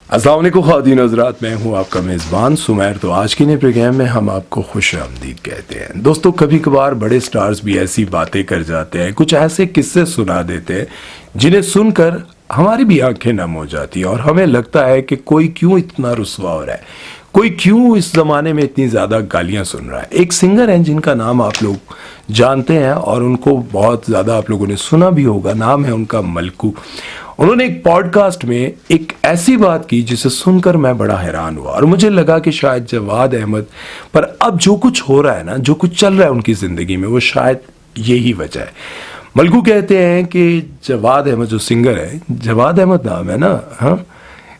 अस्सलाम वालेकुम ख़वातीन हज़रात, मैं हूं आपका मेज़बान सुमैर। तो आज के नए प्रोग्राम में हम आपको खुश आमदीद कहते हैं। दोस्तों, कभी कभार बड़े स्टार्स भी ऐसी बातें कर जाते हैं, कुछ ऐसे किस्से सुना देते हैं जिन्हें सुनकर हमारी भी आंखें नम हो जाती हैं और हमें लगता है कि कोई क्यों इतना रुस्वा हो रहा है, कोई क्यों इस ज़माने में इतनी ज़्यादा गालियाँ सुन रहा है। एक सिंगर हैं जिनका नाम आप लोग जानते हैं और उनको बहुत ज़्यादा आप लोगों ने सुना भी होगा, नाम है उनका मलकू। उन्होंने एक पॉडकास्ट में एक ऐसी बात की जिसे सुनकर मैं बड़ा हैरान हुआ और मुझे लगा कि शायद जवाद अहमद पर अब जो कुछ हो रहा है ना, जो कुछ चल रहा है उनकी ज़िंदगी में, वो शायद यही वजह है। मलकू कहते हैं कि जवाद अहमद जो सिंगर है, जवाद अहमद नाम है ना, हाँ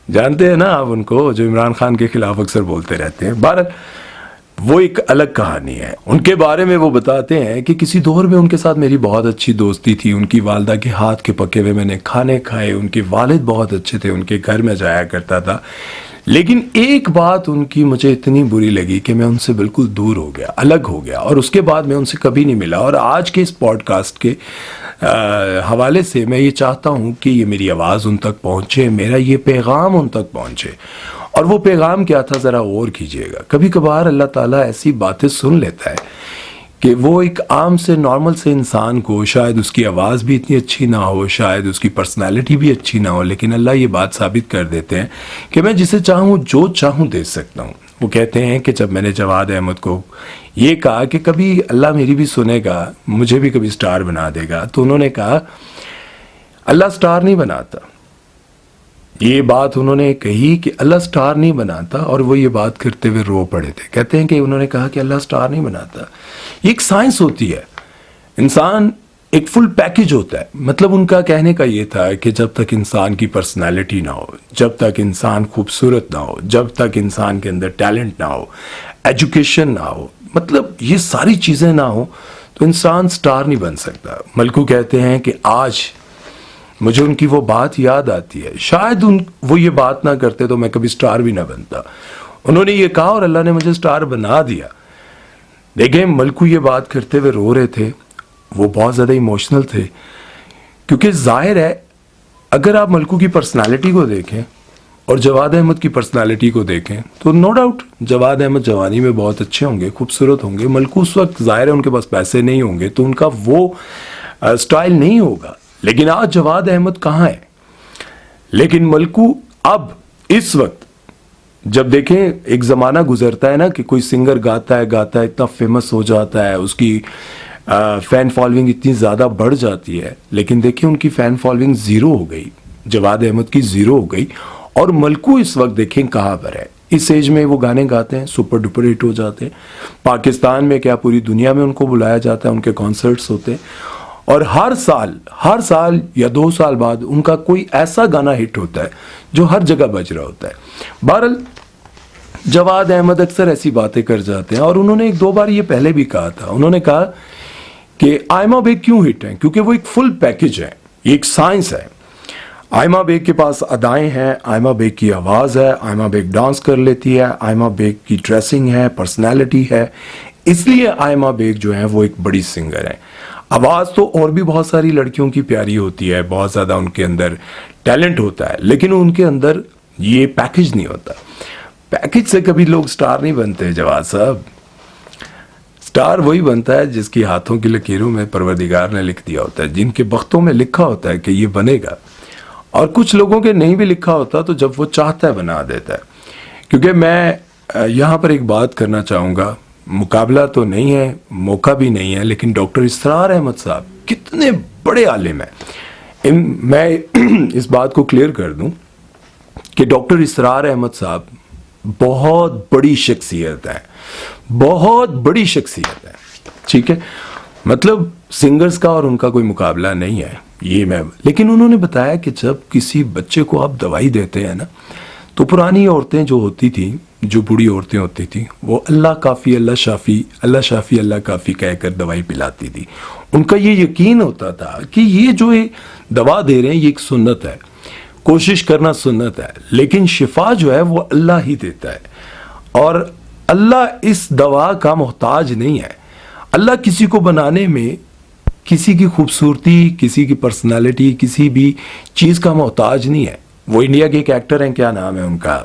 जानते हैं ना आप उनको, जो इमरान खान के खिलाफ अक्सर बोलते रहते हैं। बहरहाल वो एक अलग कहानी है। उनके बारे में वो बताते हैं कि किसी दौर में उनके साथ मेरी बहुत अच्छी दोस्ती थी, उनकी वालदा के हाथ के पके हुए मैंने खाने खाए, उनके वालिद बहुत अच्छे थे, उनके घर में जाया करता था। लेकिन एक बात उनकी मुझे इतनी बुरी लगी कि मैं उनसे बिल्कुल दूर हो गया, अलग हो गया और उसके बाद मैं उनसे कभी नहीं मिला। और आज के इस पॉडकास्ट के हवाले से मैं ये चाहता हूँ कि ये मेरी आवाज़ उन तक पहुँचे, मेरा ये पैगाम उन तक पहुँचे। और वो पैगाम क्या था ज़रा और कीजिएगा। कभी कभार अल्लाह ताला ऐसी बातें सुन लेता है कि वो एक आम से नॉर्मल से इंसान को, शायद उसकी आवाज़ भी इतनी अच्छी ना हो, शायद उसकी पर्सनालिटी भी अच्छी ना हो, लेकिन अल्लाह ये बात साबित कर देते हैं कि मैं जिसे चाहूँ जो चाहूँ दे सकता हूँ। वो कहते हैं कि जब मैंने जवाद अहमद को ये कहा कि कभी अल्लाह मेरी भी सुनेगा, मुझे भी कभी स्टार बना देगा, तो उन्होंने कहा अल्लाह स्टार नहीं बनाता। ये बात उन्होंने कही कि अल्लाह स्टार नहीं बनाता और वो ये बात करते हुए रो पड़े थे। कहते हैं कि उन्होंने कहा कि अल्लाह स्टार नहीं बनाता, ये एक साइंस होती है, इंसान एक फुल पैकेज होता है। मतलब उनका कहने का ये था कि जब तक इंसान की पर्सनालिटी ना हो, जब तक इंसान खूबसूरत ना हो, जब तक इंसान के अंदर टैलेंट ना हो, एजुकेशन ना हो, मतलब ये सारी चीज़ें ना हो, तो इंसान स्टार नहीं बन सकता। मलकू कहते हैं कि आज मुझे उनकी वो बात याद आती है, शायद वो ये बात ना करते तो मैं कभी स्टार भी ना बनता। उन्होंने ये कहा और अल्लाह ने मुझे स्टार बना दिया। देखें, मलकू ये बात करते हुए रो रहे थे, वो बहुत ज़्यादा इमोशनल थे, क्योंकि जाहिर है अगर आप मलकू की पर्सनालिटी को देखें और जवाद अहमद की पर्सनालिटी को देखें तो नो डाउट जवाद अहमद जवानी में बहुत अच्छे होंगे, खूबसूरत होंगे। मलकू उस वक्त जाहिर है उनके पास पैसे नहीं होंगे तो उनका वो स्टाइल नहीं होगा। लेकिन आज जवाद अहमद कहाँ है? लेकिन मलकू अब इस वक्त जब देखें, एक ज़माना गुजरता है ना कि कोई सिंगर गाता है इतना फेमस हो जाता है, उसकी फ़ैन फॉलोइंग इतनी ज़्यादा बढ़ जाती है, लेकिन देखिए उनकी फ़ैन फॉलोइंग ज़ीरो हो गई, जवाद अहमद की ज़ीरो हो गई। और मलकू इस वक्त देखें कहाँ पर है। इस एज में वो गाने गाते हैं, सुपर डुपर हिट हो जाते हैं। पाकिस्तान में क्या पूरी दुनिया में उनको बुलाया जाता है, उनके कॉन्सर्ट्स होते हैं और हर साल या 2 साल बाद उनका कोई ऐसा गाना हिट होता है जो हर जगह बज रहा होता है। बहरहाल जवाद अहमद अक्सर ऐसी बातें कर जाते हैं और उन्होंने 1-2 बार ये पहले भी कहा था। उन्होंने कहा कि आयमा बेग क्यों हिट है, क्योंकि वो एक फुल पैकेज है, ये एक साइंस है। आयमा बेग के पास अदाएं हैं, आयमा बेग की आवाज़ है, आयमा बेग डांस कर लेती है, आयमा बेग की ड्रेसिंग है, पर्सनैलिटी है, इसलिए आयमा बेग जो है वो एक बड़ी सिंगर है। आवाज़ तो और भी बहुत सारी लड़कियों की प्यारी होती है, बहुत ज़्यादा उनके अंदर टैलेंट होता है, लेकिन उनके अंदर ये पैकेज नहीं होता। पैकेज से कभी लोग स्टार नहीं बनते जवाद साहब। स्टार वही बनता है जिसकी हाथों की लकीरों में परवरदिगार ने लिख दिया होता है, जिनके बख्तों में लिखा होता है कि ये बनेगा। और कुछ लोगों के नहीं भी लिखा होता तो जब वो चाहता है बना देता है। क्योंकि मैं यहाँ पर एक बात करना चाहूँगा, मुकाबला तो नहीं है, मौका भी नहीं है, लेकिन डॉक्टर इसरार अहमद साहब कितने बड़े आलिम हैं। मैं इस बात को क्लियर कर दूं कि डॉक्टर इसरार अहमद साहब बहुत बड़ी शख्सियत है, बहुत बड़ी शख्सियत है, ठीक है। मतलब सिंगर्स का और उनका कोई मुकाबला नहीं है ये मैं। लेकिन उन्होंने बताया कि जब किसी बच्चे को आप दवाई देते हैं ना, तो पुरानी औरतें जो होती थी, जो बूढ़ी औरतें होती थी, वो अल्लाह काफ़ी अल्लाह शाफ़ी अल्लाह शाफ़ी अल्लाह काफ़ी कहकर दवाई पिलाती थी। उनका ये यकीन होता था कि ये जो ये दवा दे रहे हैं ये एक सुन्नत है, कोशिश करना सुन्नत है, लेकिन शिफा जो है वो अल्लाह ही देता है और अल्लाह इस दवा का मोहताज नहीं है। अल्लाह किसी को बनाने में किसी की खूबसूरती, किसी की पर्सनालिटी, किसी भी चीज़ का मोहताज नहीं है। वो इंडिया के एक एक्टर हैं, क्या नाम है उनका,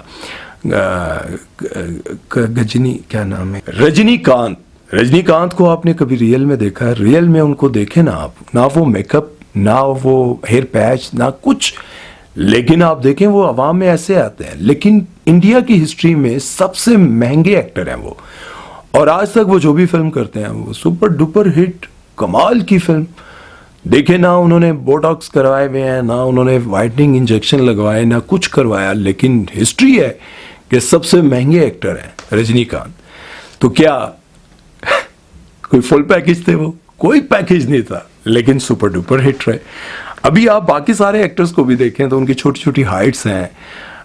गजनी, क्या नाम है, रजनीकांत। रजनीकांत को आपने कभी रियल में देखा है? रियल में उनको देखे ना आप, ना वो मेकअप, ना वो हेयर पैच, ना कुछ, लेकिन आप देखें वो अवाम में ऐसे आते हैं। लेकिन इंडिया की हिस्ट्री में सबसे महंगे एक्टर हैं वो, और आज तक वो जो भी फिल्म करते हैं वो सुपर डुपर हिट, कमाल की फिल्म। देखे ना उन्होंने बोटॉक्स करवाए हुए हैं, ना उन्होंने वाइटनिंग इंजेक्शन लगवाए, ना कुछ करवाया, लेकिन हिस्ट्री है कि सबसे महंगे एक्टर हैं रजनीकांत। तो क्या कोई फुल पैकेज थे वो? कोई पैकेज नहीं था, लेकिन सुपर डुपर हिट रहे। अभी आप बाकी सारे एक्टर्स को भी देखें तो उनकी छोटी छोटी हाइट्स हैं,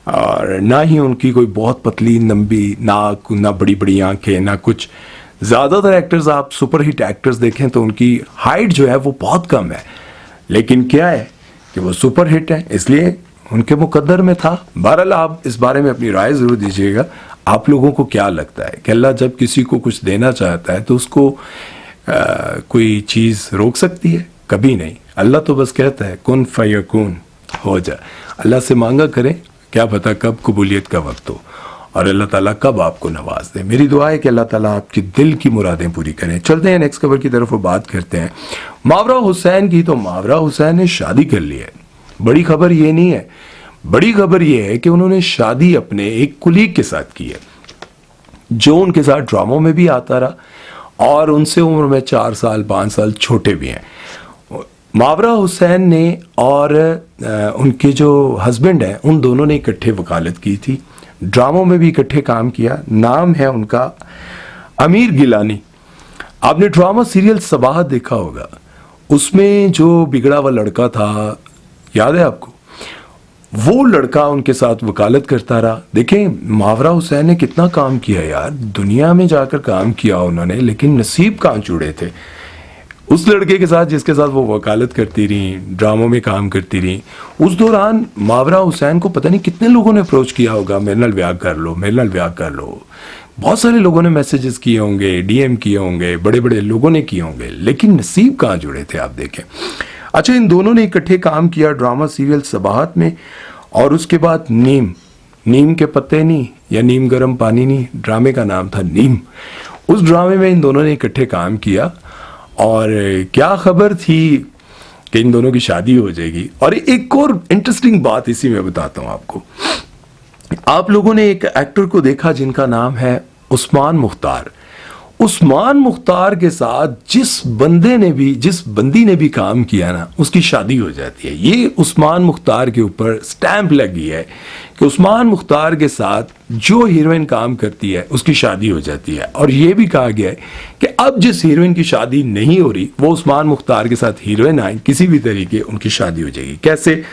और ना ही उनकी कोई बहुत पतली लंबी नाक, ना बड़ी बड़ी आंखें, ना कुछ। ज़्यादातर एक्टर्स, आप सुपर हिट एक्टर्स देखें तो उनकी हाइट जो है वो बहुत कम है, लेकिन क्या है कि वो सुपर हिट है, इसलिए उनके मुकद्दर में था। बहरहाल आप इस बारे में अपनी राय ज़रूर दीजिएगा। आप लोगों को क्या लगता है कि अल्लाह जब किसी को कुछ देना चाहता है तो उसको कोई चीज़ रोक सकती है? कभी नहीं। अल्लाह तो बस कहता है कुन फयकून, हो जा। अल्लाह से मांगा करें, क्या पता कब कबूलियत का वक्त हो और अल्लाह ताला कब आपको नवाज दे। मेरी दुआ है कि अल्लाह ताला आपकी दिल की मुरादें पूरी करें। चलते हैं नेक्स्ट खबर की तरफ और बात करते हैं मावरा हुसैन की। तो मावरा हुसैन ने शादी कर ली है। बड़ी खबर ये नहीं है, बड़ी खबर ये है कि उन्होंने शादी अपने एक कुलीग के साथ की है, जो उनके साथ ड्रामों में भी आता रहा और उनसे उम्र में 4 साल 5 साल छोटे भी हैं। मावरा हुसैन ने और उनके जो हस्बैंड हैं, उन दोनों ने इकट्ठे वकालत की थी, ड्रामों में भी इकट्ठे काम किया। नाम है उनका अमीर गिलानी। आपने ड्रामा सीरियल सबाहत देखा होगा, उसमें जो बिगड़ा हुआ लड़का था, याद है आपको? वो लड़का उनके साथ वकालत करता रहा। देखें मावरा हुसैन ने कितना काम किया यार, दुनिया में जाकर काम किया उन्होंने, लेकिन नसीब कहाँ जुड़े थे उस लड़के के साथ जिसके साथ वो वकालत करती रही, ड्रामों में काम करती रही। उस दौरान मावरा हुसैन को पता नहीं कितने लोगों ने अप्रोच किया होगा, मेरे नाल ब्याह कर लो, मेरे नाल ब्याह कर लो। बहुत सारे लोगों ने मैसेजेस किए होंगे, डीएम किए होंगे, बड़े बड़े लोगों ने किए होंगे, लेकिन नसीब कहाँ जुड़े थे आप देखें। अच्छा, इन दोनों ने इकट्ठे काम किया ड्रामा सीरियल सबाहत में, और उसके बाद नीम के पत्ते नहीं, या नीम गर्म पानी नहीं, ड्रामे का नाम था नीम। उस ड्रामे में इन दोनों ने इकट्ठे काम किया, और क्या खबर थी कि इन दोनों की शादी हो जाएगी। और एक और इंटरेस्टिंग बात इसी में बताता हूं आपको। आप लोगों ने एक एक्टर को देखा जिनका नाम है उस्मान मुख्तार। उस्मान मुख्तार के साथ जिस बंदी ने भी काम किया ना, उसकी शादी हो जाती है। ये उस्मान मुख्तार के ऊपर स्टैंप लगी है कि उस्मान मुख्तार के साथ जो हीरोइन काम करती है उसकी शादी हो जाती है। और ये भी कहा गया है कि अब जिस हीरोइन की शादी नहीं हो रही, वो उस्मान मुख्तार के साथ हीरोइन आए, किसी भी तरीके उनकी शादी हो जाएगी। कैसे?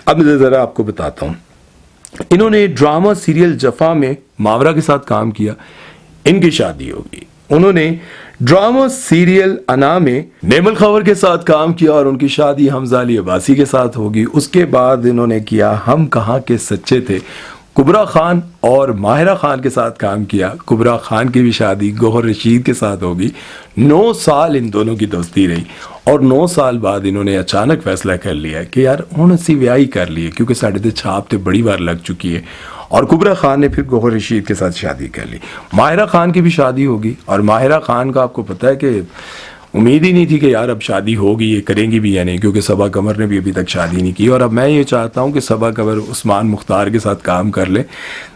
अब मैं ज़रा आपको बताता हूँ। इन्होंने ड्रामा सीरियल जफा में मावरा के साथ काम किया, इनकी शादी होगी। उन्होंने ड्रामा सीरियल अना में नेमल खबर के साथ काम किया और उनकी शादी हमजा अली अब्बासी के साथ होगी। उसके बाद इन्होंने किया हम कहाँ के सच्चे थे, कुबरा खान और माहिरा खान के साथ काम किया। कुबरा खान की भी शादी गौहर रशीद के साथ होगी। 9 साल इन दोनों की दोस्ती रही, और 9 साल बाद इन्होंने अचानक फैसला कर लिया कि यार हुण असीं विआही कर लिए, क्योंकि साढ़े ते छाप तो बड़ी बार लग चुकी है। और कुबरा खान ने फिर गौहर रशीद के साथ शादी कर ली। माहिरा खान की भी शादी होगी, और माहिरा खान का आपको पता है कि उम्मीद ही नहीं थी कि यार अब शादी होगी, ये करेंगी भी या नहीं, क्योंकि सबा कमर ने भी अभी तक शादी नहीं की। और अब मैं ये चाहता हूँ कि सबा कमर उस्मान मुख्तार के साथ काम कर ले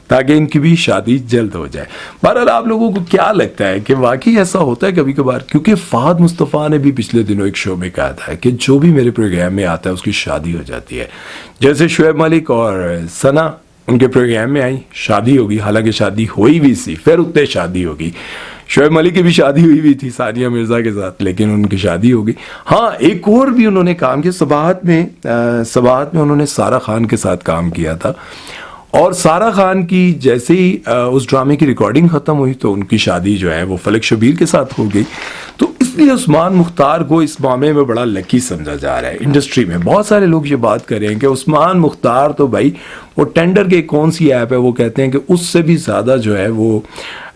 ताकि इनकी भी शादी जल्द हो जाए। बहरहाल आप लोगों को क्या लगता है कि वाकई ऐसा होता है कभी कभार? क्योंकि फहद मुस्तफ़ा ने भी पिछले दिनों एक शो में कहा था कि जो भी मेरे प्रोग्राम में आता है उसकी शादी हो जाती है। जैसे शुएब मलिक और सना उनके प्रोग्राम में आई, शादी होगी, हालांकि शादी हुई भी सी, फिर उतने शादी होगी। शुएब मलिक की भी शादी हुई भी थी सानिया मिर्जा के साथ, लेकिन उनकी शादी होगी। हाँ, एक और भी उन्होंने काम किया सबाहत में उन्होंने सारा खान के साथ काम किया था। और सारा खान की जैसे ही उस ड्रामे की रिकॉर्डिंग ख़त्म हुई तो उनकी शादी जो है वो फलक शबीर के साथ हो गई। तो इसलिए उस्मान मुख्तार को इस मामले में बड़ा लकी समझा जा रहा है। इंडस्ट्री में बहुत सारे लोग ये बात कर रहे हैं कि उस्मान मुख्तार तो भाई वो टेंडर के कौन सी ऐप है, वो कहते हैं कि उससे भी ज़्यादा जो है वो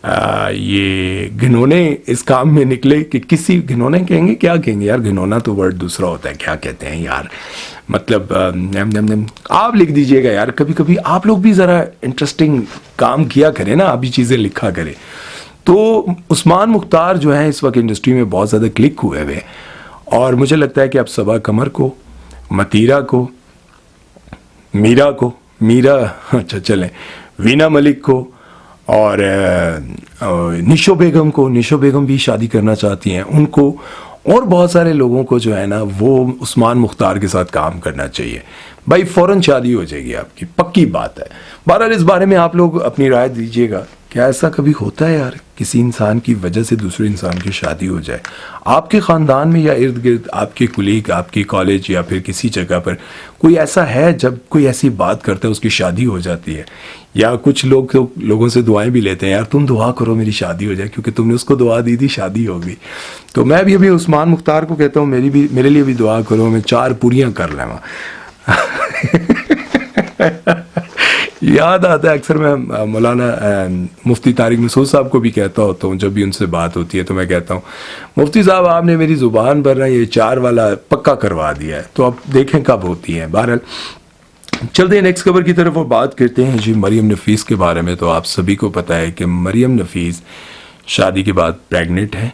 ये घिनौने इस काम में निकले कि किसी घिनौने कहेंगे, क्या कहेंगे यार, घिनौना तो वर्ड दूसरा होता है, क्या कहते हैं यार, مطلب آپ لکھ دیجئے گا یار، کبھی کبھی آپ لوگ بھی ذرا انٹرسٹنگ کام کیا کریں نا، آپ بھی چیزیں لکھا کریں. تو عثمان مختار جو ہیں اس وقت انڈسٹری میں بہت زیادہ کلک ہوئے ہوئے، اور مجھے لگتا ہے کہ اب صبا قمر کو، متیرہ کو، میرا اچھا چلیں، وینا ملک کو، اور نشو بیگم بھی شادی کرنا چاہتی ہیں، ان کو، اور بہت سارے لوگوں کو جو ہے نا وہ عثمان مختار کے ساتھ کام کرنا چاہیے. بھائی فوراً شادی ہو جائے گی آپ کی، پکی بات ہے. بہرحال اس بارے میں آپ لوگ اپنی رائے دیجیے گا. کیا ایسا کبھی ہوتا ہے یار کسی انسان کی وجہ سے دوسرے انسان کی شادی ہو جائے؟ آپ کے خاندان میں یا ارد گرد آپ کے کلیگ، آپ کی کالج یا پھر کسی جگہ پر کوئی ایسا ہے جب کوئی ایسی بات کرتا ہے اس کی شادی ہو جاتی ہے؟ یا کچھ لوگ تو لوگوں سے دعائیں بھی لیتے ہیں، یار تم دعا کرو میری شادی ہو جائے، کیونکہ تم نے اس کو دعا دی تھی شادی ہوگی. تو میں بھی ابھی عثمان مختار کو کہتا ہوں میرے لیے بھی دعا کرو، میں 4 پوریاں کر لیں. یاد آتا ہے اکثر میں مولانا مفتی طارق مسعود صاحب کو بھی کہتا ہوتا ہوں، جب بھی ان سے بات ہوتی ہے تو میں کہتا ہوں مفتی صاحب آپ نے میری زبان پر یہ 4 والا پکا کروا دیا ہے، تو اب دیکھیں کب ہوتی ہیں. بہرحال چلتے ہیں نیکسٹ خبر کی طرف اور بات کرتے ہیں جی مریم نفیس کے بارے میں. تو آپ سبھی کو پتہ ہے کہ مریم نفیس شادی کے بعد پریگننٹ ہے،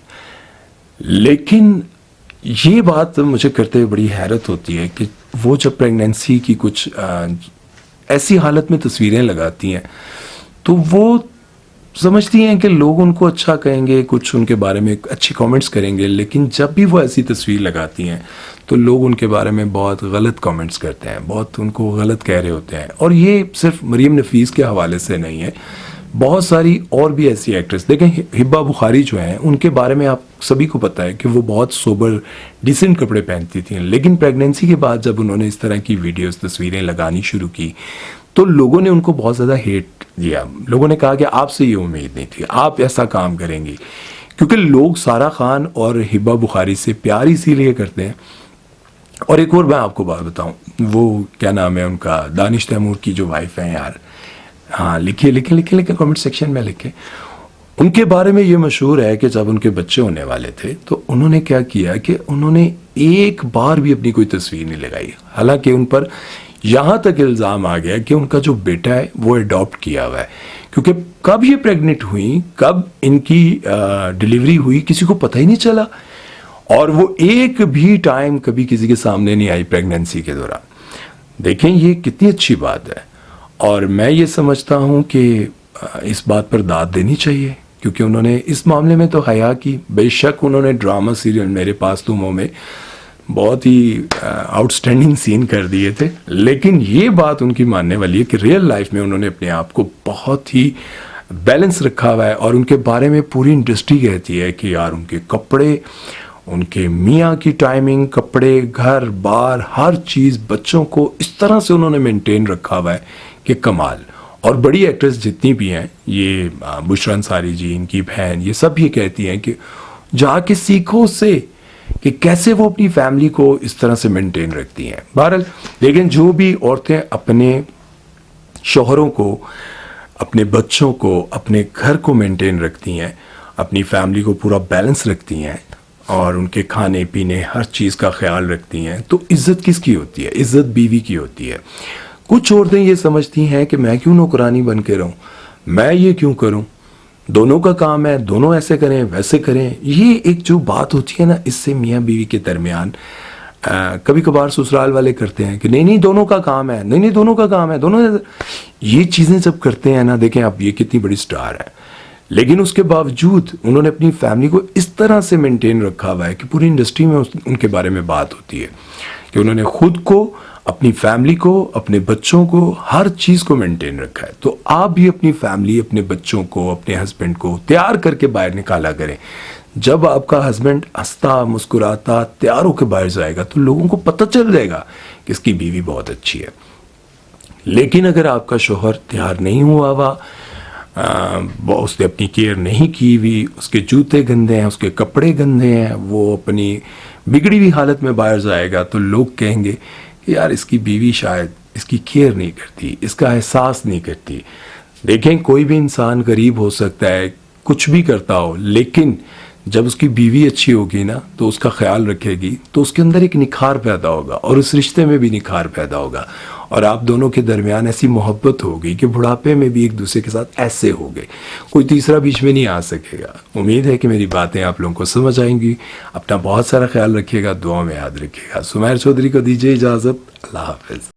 لیکن یہ بات مجھے کرتے ہوئے بڑی حیرت ہوتی ہے کہ وہ جب پریگننسی کی کچھ ایسی حالت میں تصویریں لگاتی ہیں تو وہ سمجھتی ہیں کہ لوگ ان کو اچھا کہیں گے، کچھ ان کے بارے میں اچھی کامنٹس کریں گے، لیکن جب بھی وہ ایسی تصویر لگاتی ہیں تو لوگ ان کے بارے میں بہت غلط کامنٹس کرتے ہیں، بہت ان کو غلط کہہ رہے ہوتے ہیں. اور یہ صرف مریم نفیس کے حوالے سے نہیں ہے، بہت ساری اور بھی ایسی ایکٹریس دیکھیں. ہبا بخاری جو ہیں ان کے بارے میں آپ سبھی کو پتہ ہے کہ وہ بہت سوبر ڈیسنٹ کپڑے پہنتی تھیں، لیکن پریگننسی کے بعد جب انہوں نے اس طرح کی ویڈیوز تصویریں لگانی شروع کی تو لوگوں نے ان کو بہت زیادہ ہیٹ دیا. لوگوں نے کہا کہ آپ سے یہ امید نہیں تھی، آپ ایسا کام کریں گی، کیونکہ لوگ سارا خان اور ہبا بخاری سے پیار اسی لیے کرتے ہیں. اور ایک اور میں آپ کو بات بتاؤں، وہ کیا نام ہے ان کا، دانش تیمور کی جو وائف ہیں یار، ہاں لکھیں کمنٹ سیکشن میں لکھیں. ان کے بارے میں یہ مشہور ہے کہ جب ان کے بچے ہونے والے تھے تو انہوں نے کیا کیا کہ انہوں نے ایک بار بھی اپنی کوئی تصویر نہیں لگائی، حالانکہ ان پر یہاں تک الزام آ گیا کہ ان کا جو بیٹا ہے وہ اڈاپٹ کیا ہوا ہے، کیونکہ کب یہ پریگننٹ ہوئی، کب ان کی ڈیلیوری ہوئی کسی کو پتہ ہی نہیں چلا، اور وہ ایک بھی ٹائم کبھی کسی کے سامنے نہیں آئی پریگننسی کے دوران. دیکھیں یہ کتنی اچھی بات ہے، اور میں یہ سمجھتا ہوں کہ اس بات پر داد دینی چاہیے، کیونکہ انہوں نے اس معاملے میں تو حیا کی. بے شک انہوں نے ڈرامہ سیریل میرے پاس تمہوں میں بہت ہی آؤٹ سٹینڈنگ سین کر دیے تھے، لیکن یہ بات ان کی ماننے والی ہے کہ ریئل لائف میں انہوں نے اپنے آپ کو بہت ہی بیلنس رکھا ہوا ہے. اور ان کے بارے میں پوری انڈسٹری کہتی ہے کہ یار ان کے کپڑے، ان کے میاں کی ٹائمنگ، کپڑے، گھر بار، ہر چیز، بچوں کو اس طرح سے انہوں نے مینٹین رکھا ہوا ہے کہ کمال. اور بڑی ایکٹریس جتنی بھی ہیں، یہ بشرا انصاری جی، ان کی بہن، یہ سب یہ کہتی ہیں کہ جا کے سیکھو اس سے کہ کیسے وہ اپنی فیملی کو اس طرح سے مینٹین رکھتی ہیں. بہرحال لیکن جو بھی عورتیں اپنے شوہروں کو، اپنے بچوں کو، اپنے گھر کو مینٹین رکھتی ہیں، اپنی فیملی کو پورا بیلنس رکھتی ہیں اور ان کے کھانے پینے ہر چیز کا خیال رکھتی ہیں، تو عزت کس کی ہوتی ہے؟ عزت بیوی کی ہوتی ہے. کچھ عورتیں یہ سمجھتی ہیں کہ میں کیوں نوکرانی بن کے رہوں، میں یہ کیوں کروں، دونوں کا کام ہے، دونوں ایسے کریں ویسے کریں. یہ ایک جو بات ہوتی ہے نا، اس سے میاں بیوی کے درمیان کبھی کبھار سسرال والے کرتے ہیں کہ نہیں دونوں کا کام ہے، نہیں دونوں کا کام ہے، دونوں. یہ چیزیں جب کرتے ہیں نا، دیکھیں اب یہ کتنی بڑی سٹار ہے، لیکن اس کے باوجود انہوں نے اپنی فیملی کو اس طرح سے مینٹین رکھا ہوا ہے کہ پوری انڈسٹری میں ان کے بارے میں بات ہوتی ہے کہ انہوں نے خود کو، اپنی فیملی کو، اپنے بچوں کو، ہر چیز کو مینٹین رکھا ہے. تو آپ بھی اپنی فیملی، اپنے بچوں کو، اپنے ہسبینڈ کو تیار کر کے باہر نکالا کریں. جب آپ کا ہسبینڈ ہنستا مسکراتا تیار ہو کے باہر جائے گا تو لوگوں کو پتہ چل جائے گا کہ اس کی بیوی بہت اچھی ہے. لیکن اگر آپ کا شوہر تیار نہیں ہوا ہوا، اس نے اپنی کیئر نہیں کی ہوئی، اس کے جوتے گندے ہیں، اس کے کپڑے گندے ہیں، وہ اپنی بگڑی ہوئی حالت میں باہر جائے گا تو لوگ کہیں گے کہ یار اس کی بیوی شاید اس کی کیئر نہیں کرتی، اس کا احساس نہیں کرتی. دیکھیں کوئی بھی انسان غریب ہو سکتا ہے، کچھ بھی کرتا ہو، لیکن جب اس کی بیوی اچھی ہوگی نا تو اس کا خیال رکھے گی تو اس کے اندر ایک نکھار پیدا ہوگا اور اس رشتے میں بھی نکھار پیدا ہوگا اور آپ دونوں کے درمیان ایسی محبت ہوگی کہ بڑھاپے میں بھی ایک دوسرے کے ساتھ ایسے ہوگے، کوئی تیسرا بیچ میں نہیں آ سکے گا۔ امید ہے کہ میری باتیں آپ لوگوں کو سمجھ آئیں گی۔ اپنا بہت سارا خیال رکھیے گا، دعاؤں میں یاد رکھیے گا۔ سمیر چودھری کو دیجیے اجازت، اللہ حافظ۔